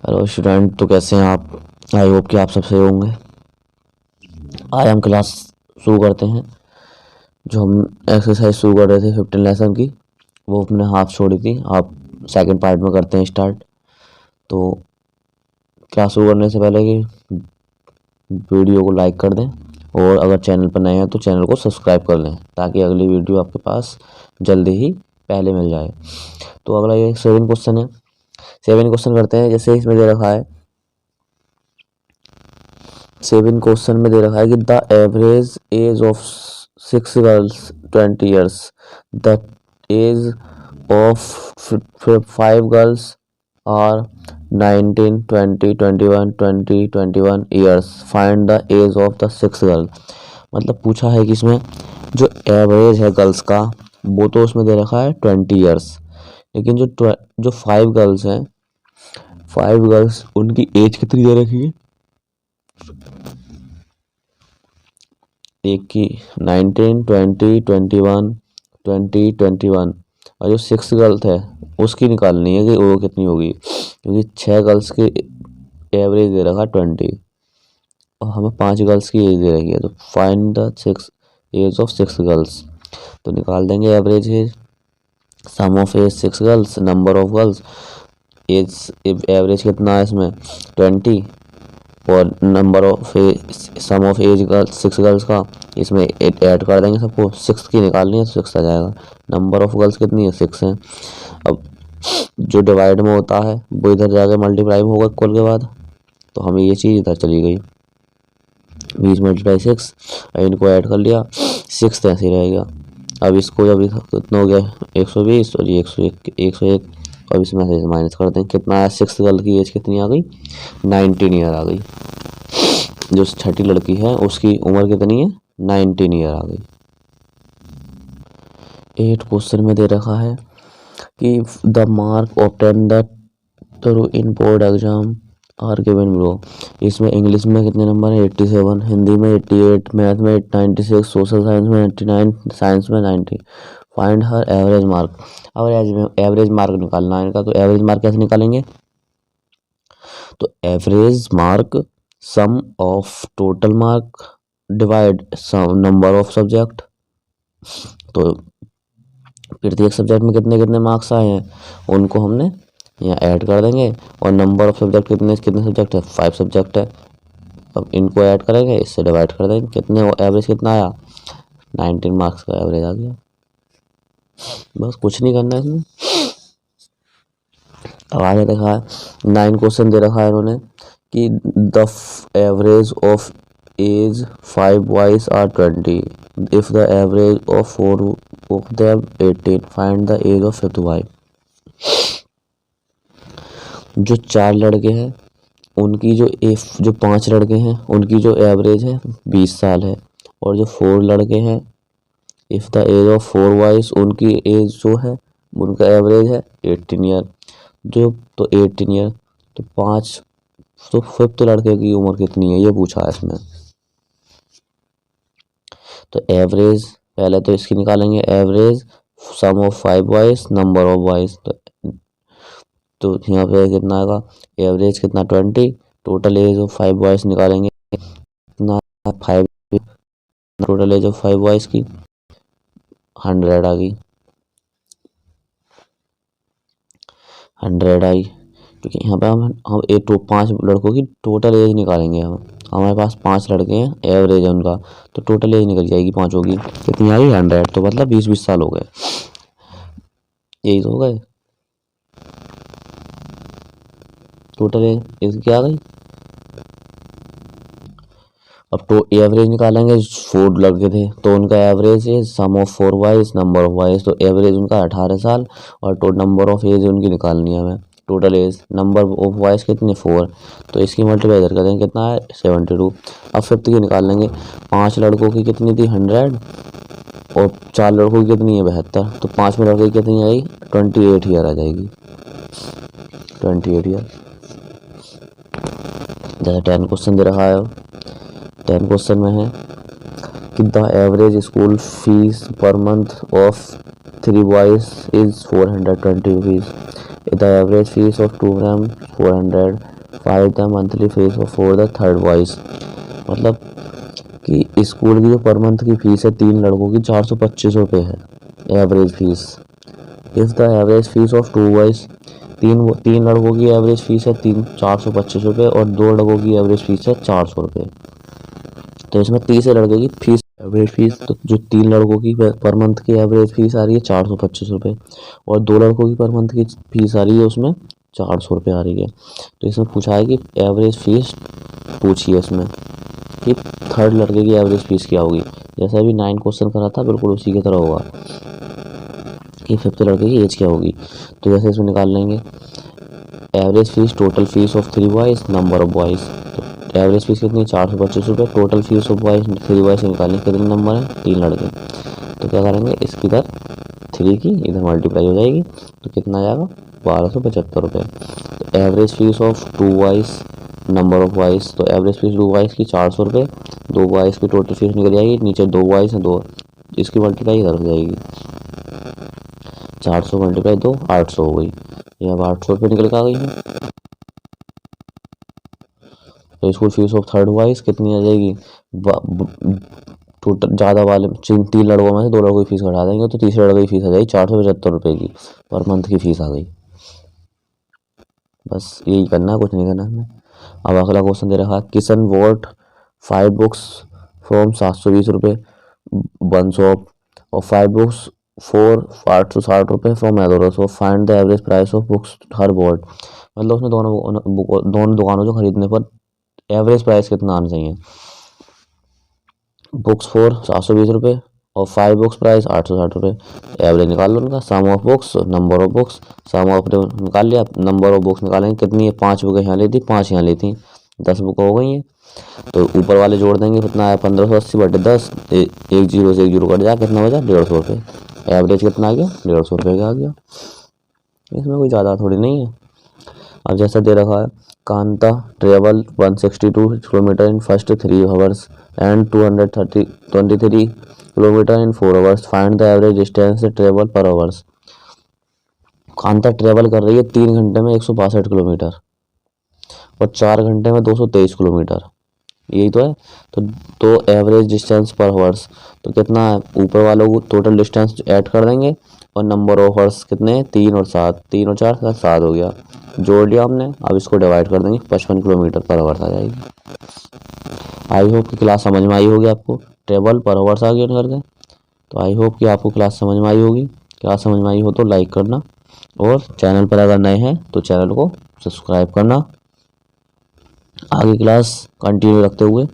Hello student, तो कैसे हैं आप? आई होप कि आप सब सही होंगे। आज हम क्लास शुरू करते हैं। जो हम एक्सरसाइज शुरू कर रहे थे 15 लेसन की, वो अपने हाफ छोड़ी थी। आप सेकंड पार्ट में करते हैं स्टार्ट। तो क्लास शुरू करने से पहले कि वीडियो को लाइक कर दें, और अगर चैनल पर नए हैं तो चैनल को सब्सक्राइब कर लें, ताकि अगली वीडियो आपके पास जल्दी ही पहले मिल जाए। तो अगला ये 7 क्वेश्चन है। 7 क्वेश्चन करते हैं। जैसे इसमें दे रखा है, 7 क्वेश्चन में दे रखा है कि the average age of 6 girls 20 years, the age of 5 girls are 19, 20, 21, 20, 21 years, find the age of the 6 girl. मतलब पूछा है कि इसमें जो एवरेज है गर्ल्स का, वो तो उसमें दे रखा है 20 ईयर्स, लेकिन जो 5 गर्ल्स हैं, 5 गर्ल्स उनकी एज कितनी दे रखी है? एक की 19, 20, 21, 20, 21, और जो 6 गर्ल्स है उसकी निकालनी है कि वो कितनी होगी, क्योंकि 6 गर्ल्स की एवरेज दे रखा 20 और हमें 5 गर्ल्स की एज दे रखी है। तो find the 6 age of 6 girls. तो निकाल देंगे average age, sum of age 6 girls, number of girls, age average कितना है इसमें 20, और number of sum of age girls 6 girls का, इसमें ऐड कर देंगे सबको। 6 की निकालनी है तो 6 आ जाएगा। नंबर ऑफ गर्ल्स कितनी है 6 है। अब जो डिवाइड में होता है वो इधर जाके मल्टीप्लाई में होगा इक्वल के बाद, तो हमें ये चीज़ इधर चली गई। 20 मल्टीप्लाई 6, इनको ऐड कर लिया, 6 ऐसे ही रहेगा। अब इसको जब कितना हो गया 120, और ये 101, अब इसमें से माइनस कर दें, कितना है 6 गर्ल की एज कितनी आ गई 19 ईयर आ गई। जो छठी लड़की है उसकी उम्र कितनी है 19 ईयर आ गई। 8 क्वेश्चन में दे रखा है कि the mark obtain the through in board exam are given below. इसमें इंग्लिश में कितने नंबर है 87, हिंदी में 88, मैथ में 96, सोशल साइंस में 89, साइंस में 90। Find her average mark. Average mark निकालना है इनका। तो एवरेज मार्क कैसे निकालेंगे? तो average mark sum of total mark divide sum number of subject. तो प्रत्येक सब्जेक्ट में कितने कितने मार्क्स आए हैं उनको हमने यहाँ ऐड कर देंगे, और नंबर ऑफ सब्जेक्ट कितने कितने सब्जेक्ट है 5 सब्जेक्ट है। अब इनको ऐड करेंगे, इससे डिवाइड कर देंगे, कितने एवरेज कितना आया 19 मार्क्स का एवरेज आ गया। बस कुछ नहीं करना है इसमें। अब आगे देखा है 9 क्वेश्चन दे रखा है इन्होंने कि the average of age 5 boys are 20, if the average of 4 of them 18, find the age of 5th boy. जो 4 लड़के हैं उनकी जो 5 लड़के हैं उनकी जो एवरेज है 20 साल है, और जो 4 लड़के हैं, if the age of 4 boys, उनकी एज जो है उनका एवरेज है 18 ईयर। जो तो 18 ईयर, तो 5, तो 5th लड़के की उम्र कितनी है ये पूछा है इसमें। तो एवरेज पहले तो इसकी निकालेंगे, average some of 5 boys number of boys. तो यहाँ पे कितना आएगा एवरेज कितना 20, टोटल एज ऑफ 5 बॉयज निकालेंगे कितना 5, टोटल एज ऑफ 5 बॉयज की 100 आ गई, 100 आई, क्योंकि यहाँ पे हम एक तो 5 लड़कों की टोटल एज निकालेंगे। हम हमारे पास 5 लड़के हैं, एवरेज है उनका, तो टोटल एज निकल जाएगी पाँचों की, कितनी आई 100, तो मतलब 20-20 साल हो गए। यही तो हो गए टोटल एज इसकी आ गई। अब तो एवरेज निकालेंगे, 4 लड़के थे तो उनका एवरेज है sum of 4 boys number of boys, तो एवरेज उनका 18 साल, और तो नंबर ऑफ एज उनकी निकालनी है हमें। Total age number of boys कितने 4, तो इसकी मल्टीप्लाई इधर कर देंगे, कितना है 72। अब 5th की निकाल लेंगे, 5 लड़कों की कितनी थी 100, और 4 लड़कों की कितनी है 72, तो 5 में लड़के की कितनी आई 28 ईयर आ जाएगी, 28 ईयर। जैसे 10 क्वेश्चन दे रहा है, 10 क्वेश्चन में है कि the average school fees per month of 3 boys is 420 rupees, the average fees of 2 of them 400, five the monthly fees for the third boys. मतलब कि स्कूल की जो पर मंथ की फीस है 3 लड़कों की 425 रुपये है average fees. If the average fees of two boys, तीन लड़कों की एवरेज फीस है 425 रुपये और 2 लड़कों की एवरेज फीस है 400 रुपये। तो इसमें तीसरे लड़के की फीस एवरेज फीस, तो जो 3 लड़कों की पर मंथ की एवरेज फीस आ रही है 425 रुपये और 2 लड़कों की पर मंथ की फीस आ रही है उसमें 400 रुपये आ रही है। तो इसमें पूछा है कि एवरेज फीस पूछिए इसमें कि थर्ड लड़के की एवरेज फीस क्या होगी। जैसे अभी 9 क्वेश्चन करा था बिल्कुल उसी की तरह होगा कि फिफ्थ लड़के की एज क्या होगी। तो जैसे इसमें निकाल लेंगे average fees, total fees of 3 boys, number of boys. तो एवरेज फीस कितनी 425 रुपये, total fees of boys 3 boys से निकालेंगे कितने नंबर हैं 3 लड़के। तो क्या करेंगे इसकी इधर 3 की इधर मल्टीप्लाई हो जाएगी तो कितना आ जाएगा 1275 रुपये। तो average fees of 2 boys, number of boys, तो एवरेज फीस 2 बॉयज़ की 400 रुपये, 2 बॉयज़ की टोटल फीस निकल जाएगी, नीचे 2 बॉयज़ हैं 2, इसकी मल्टीप्लाई इधर हो जाएगी 400 मल्टीप्लाई 2 800 हो गई। ये अब 800 रुपये निकल के आ गई है। तो school fees of third boys कितनी आ जाएगी, टोटल ज़्यादा वाले 3 लड़कों में से 2 लड़कों की फीस घटा देंगे तो तीसरे लड़के की फीस आ जाएगी 475 रुपये की पर मंथ की फीस आ गई। बस यही करना है, कुछ नहीं करना है। अब अगला क्वेश्चन दे रखा है किशन वॉट 5 बुक्स फ्रॉम 720 रुपये वन शॉप और 5 बुक्स फॉर 860 रुपये from other shop, find the average price of books her board. मतलब उसने दोनों दुकानों से खरीदने पर एवरेज प्राइस कितना आना चाहिए। बुक्स फॉर 720 रुपये और 5 बुक्स प्राइस 860 रुपये। एवरेज निकाल लो उनका, sum of books, number of books, sum of निकाल लिया, नंबर ऑफ बुक्स निकालेंगे कितनी है 5 बुकें यहाँ ली थी 5 यहाँ ली थी 10 बुक हो गई हैं। तो ऊपर वाले जोड़ देंगे कितना है 1580/10, एक जीरो से एक जीरो कट जाए कितना बचा 150 रुपये। एवरेज कितना आ गया 150 रुपये का आ गया। इसमें कोई ज़्यादा थोड़ी नहीं है। अब जैसा दे रखा है Kanta travel 162 kilometre in first 3 hours and 223 kilometre in 4 hours, find the average distance travel पर आवर्स। कांता ट्रेवल कर रही है 3 घंटे में 162 किलोमीटर और 4 घंटे में 223 किलोमीटर, यही तो है। तो एवरेज डिस्टेंस पर आवर्स तो कितना है, ऊपर वालों को टोटल डिस्टेंस ऐड कर देंगे और नंबर ऑफ आवर्स कितने 3 और 7, 3 और 4 7 हो गया, जोड़ लिया हमने। अब इसको डिवाइड कर देंगे 55 किलोमीटर पर आवर्स आ जाएगी। आई होप कि क्लास समझ में आई होगी आपको, ट्रेवल पर आवर्स आ गया करके। तो आई होप कि आपको क्लास समझ में आई होगी। क्लास समझ में आई हो तो लाइक करना और चैनल पर अगर नए हैं तो चैनल को सब्सक्राइब करना। आगे क्लास कंटिन्यू रखते हुए